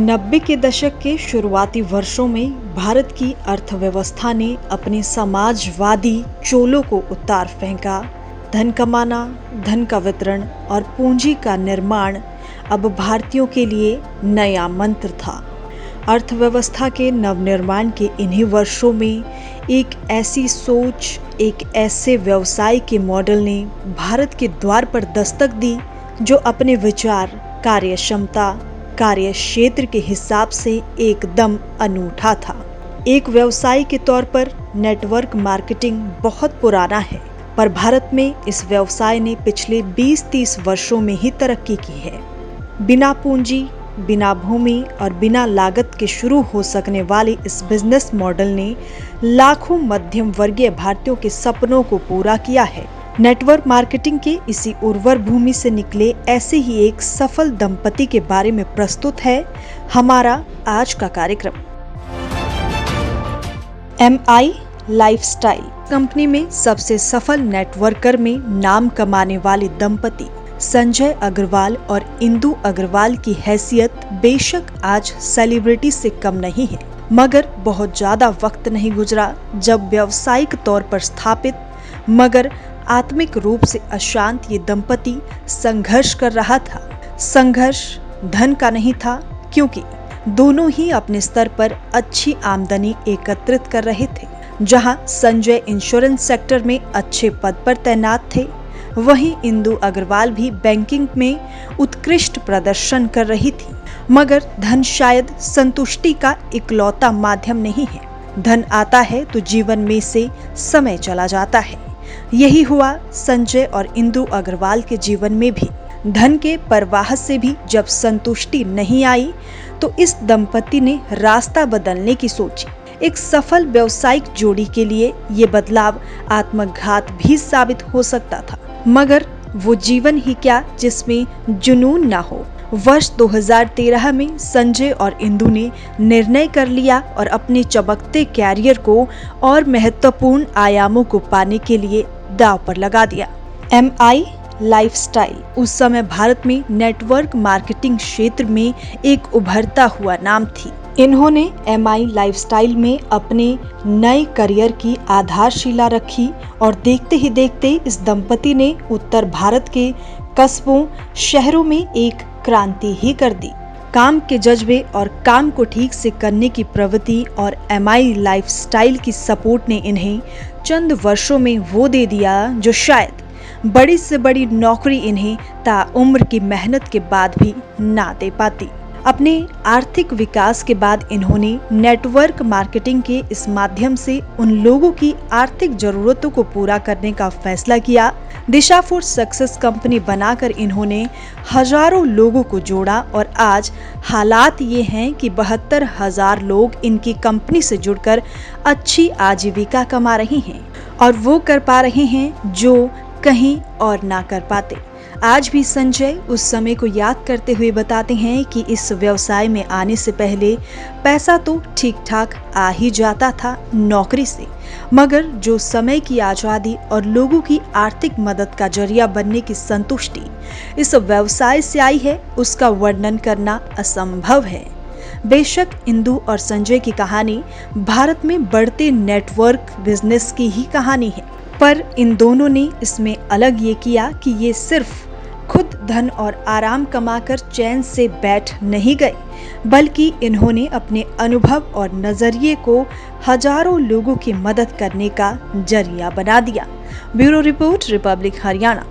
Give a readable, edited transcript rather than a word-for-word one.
90 के दशक के शुरुआती वर्षों में भारत की अर्थव्यवस्था ने अपने समाजवादी चोलों को उतार फेंका। धन कमाना, धन का वितरण और पूंजी का निर्माण अब भारतीयों के लिए नया मंत्र था। अर्थव्यवस्था के नवनिर्माण के इन्हीं वर्षों में एक ऐसी सोच, एक ऐसे व्यवसाय के मॉडल ने भारत के द्वार पर दस्तक दी जो अपने विचार, कार्य क्षमता, कार्य क्षेत्र के हिसाब से एकदम अनूठा था। एक व्यवसाय के तौर पर नेटवर्क मार्केटिंग बहुत पुराना है, पर भारत में इस व्यवसाय ने पिछले 20-30 वर्षों में ही तरक्की की है। बिना पूंजी, बिना भूमि और बिना लागत के शुरू हो सकने वाले इस बिजनेस मॉडल ने लाखों मध्यम वर्गीय भारतीयों के सपनों को पूरा किया है। नेटवर्क मार्केटिंग के इसी उर्वर भूमि से निकले ऐसे ही एक सफल दंपति के बारे में प्रस्तुत है हमारा आज का कार्यक्रम। MI लाइफस्टाइल कंपनी में सबसे सफल नेटवर्कर में नाम कमाने वाले दंपति संजय अग्रवाल और इंदु अग्रवाल की हैसियत बेशक आज सेलिब्रिटी से कम नहीं है, मगर बहुत ज्यादा वक्त नहीं गुजरा जब व्यावसायिक तौर पर स्थापित मगर आत्मिक रूप से अशांत ये दंपति संघर्ष कर रहा था। संघर्ष धन का नहीं था, क्योंकि दोनों ही अपने स्तर पर अच्छी आमदनी एकत्रित कर रहे थे। जहां संजय इंश्योरेंस सेक्टर में अच्छे पद पर तैनात थे, वहीं इंदु अग्रवाल भी बैंकिंग में उत्कृष्ट प्रदर्शन कर रही थी। मगर धन शायद संतुष्टि का इकलौता माध्यम नहीं है। धन आता है तो जीवन में से समय चला जाता है। यही हुआ संजय और इंदु अग्रवाल के जीवन में भी। धन के प्रवाह से भी जब संतुष्टि नहीं आई तो इस दंपति ने रास्ता बदलने की सोची। एक सफल व्यावसायिक जोड़ी के लिए ये बदलाव आत्मघात भी साबित हो सकता था, मगर वो जीवन ही क्या जिसमें जुनून ना हो। वर्ष 2013 में संजय और इंदु ने निर्णय कर लिया और अपने चमकते कैरियर को और महत्वपूर्ण आयामों को पाने के लिए दांव पर लगा दिया। MI लाइफस्टाइल उस समय भारत में नेटवर्क मार्केटिंग क्षेत्र में एक उभरता हुआ नाम थी। इन्होंने MI लाइफस्टाइल में अपने नए करियर की आधारशिला रखी और देखते ही देखते इस दंपति ने उत्तर भारत के कस्बों, शहरों में एक क्रांति ही कर दी। काम के जज्बे और काम को ठीक से करने की प्रवृत्ति और MI लाइफस्टाइल की सपोर्ट ने इन्हें चंद वर्षों में वो दे दिया जो शायद बड़ी से बड़ी नौकरी इन्हें ताउम्र की मेहनत के बाद भी ना दे पाती। अपने आर्थिक विकास के बाद इन्होंने नेटवर्क मार्केटिंग के इस माध्यम से उन लोगों की आर्थिक जरूरतों को पूरा करने का फैसला किया। दिशा फॉर सक्सेस कंपनी बनाकर इन्होंने हजारों लोगों को जोड़ा और आज हालात ये हैं कि 72,000 लोग इनकी कंपनी से जुड़कर अच्छी आजीविका कमा रहे हैं और वो कर पा रहे हैं जो कहीं और ना कर पाते। आज भी संजय उस समय को याद करते हुए बताते हैं कि इस व्यवसाय में आने से पहले पैसा तो ठीक ठाक आ ही जाता था नौकरी से, मगर जो समय की आजादी और लोगों की आर्थिक मदद का जरिया बनने की संतुष्टि इस व्यवसाय से आई है, उसका वर्णन करना असंभव है। बेशक इंदु और संजय की कहानी भारत में बढ़ते नेटवर्क बिजनेस की ही कहानी है, पर इन दोनों ने इसमें अलग ये किया कि ये सिर्फ खुद धन और आराम कमाकर चैन से बैठ नहीं गए, बल्कि इन्होंने अपने अनुभव और नजरिए को हजारों लोगों की मदद करने का जरिया बना दिया। Bureau report, Republic Haryana.